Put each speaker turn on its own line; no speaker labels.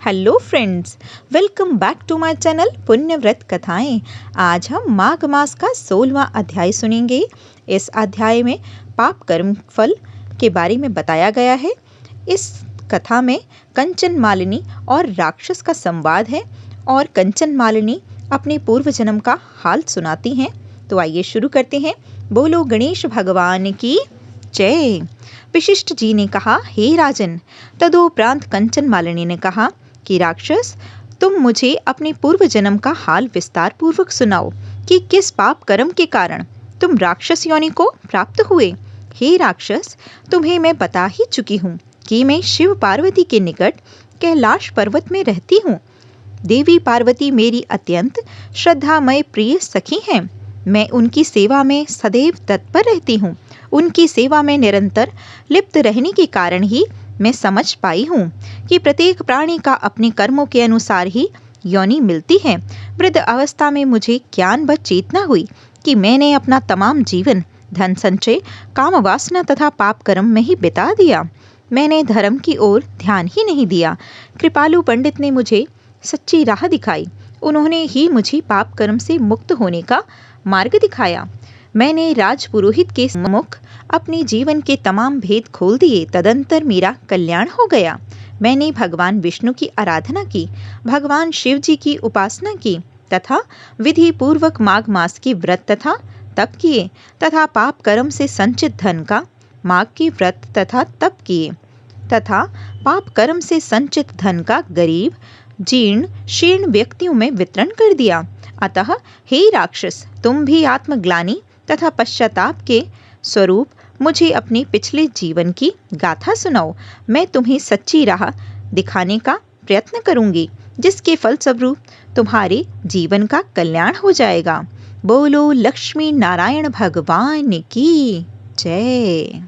Hello friends, welcome back to my channel पुण्य व्रत कथाएं। आज हम माघ मास का 16वां अध्याय सुनेंगे। इस अध्याय में पाप कर्म फल के बारे में बताया गया है। इस कथा में कंचन मालिनी और राक्षस का संवाद है और कंचन मालिनी अपने पूर्व जन्म का हाल सुनाती हैं। तो आइए शुरू करते हैं। बोलो गणेश भगवान की जय। विशिष्ट जी ने कहा, हे राजन। तदोपरांत कंचन मालिनी ने कहा कि राक्षस, तुम मुझे अपने पूर्व जन्म का हाल विस्तार पूर्वक सुनाओ कि किस पाप कर्म के कारण तुम राक्षस योनि को प्राप्त हुए। हे राक्षस, तुम्हें मैं बता ही चुकी हूँ कि मैं शिव पार्वती के निकट कैलाश पर्वत में रहती हूँ। देवी पार्वती मेरी अत्यंत श्रद्धामय प्रिय सखी हैं। मैं उनकी सेवा में सदैव तत्पर रहती हूँ। उनकी सेवा में निरंतर लिप्त रहने के कारण ही मैं समझ पाई हूँ कि प्रत्येक प्राणी का अपने कर्मों के अनुसार ही योनि मिलती है। वृद्ध अवस्था में मुझे ज्ञान व चेतना हुई कि मैंने अपना तमाम जीवन धन संचय, काम वासना तथा पाप कर्म में ही बिता दिया। मैंने धर्म की ओर ध्यान ही नहीं दिया। कृपालु पंडित ने मुझे सच्ची राह दिखाई। उन्होंने ही मुझे पाप कर्म से मुक्त होने का मार्ग दिखाया। मैंने राजपुरोहित के सम्मुख अपने जीवन के तमाम भेद खोल दिए। तदंतर मेरा कल्याण हो गया। मैंने भगवान विष्णु की आराधना की, भगवान शिव जी की उपासना की तथा विधि पूर्वक माघ मास की व्रत तथा तप किए तथा पाप कर्म से संचित धन का माघ की व्रत तथा तप किए तथा पाप कर्म से संचित धन का गरीब जीर्ण शीर्ण व्यक्तियों में वितरण कर दिया। अतः हे राक्षस, तुम भी आत्मग्लानि तथा पश्चाताप के स्वरूप मुझे अपने पिछले जीवन की गाथा सुनाओ। मैं तुम्हें सच्ची राह दिखाने का प्रयत्न करूंगी, जिसके फलस्वरूप तुम्हारे जीवन का कल्याण हो जाएगा। बोलो लक्ष्मी नारायण भगवान की जय।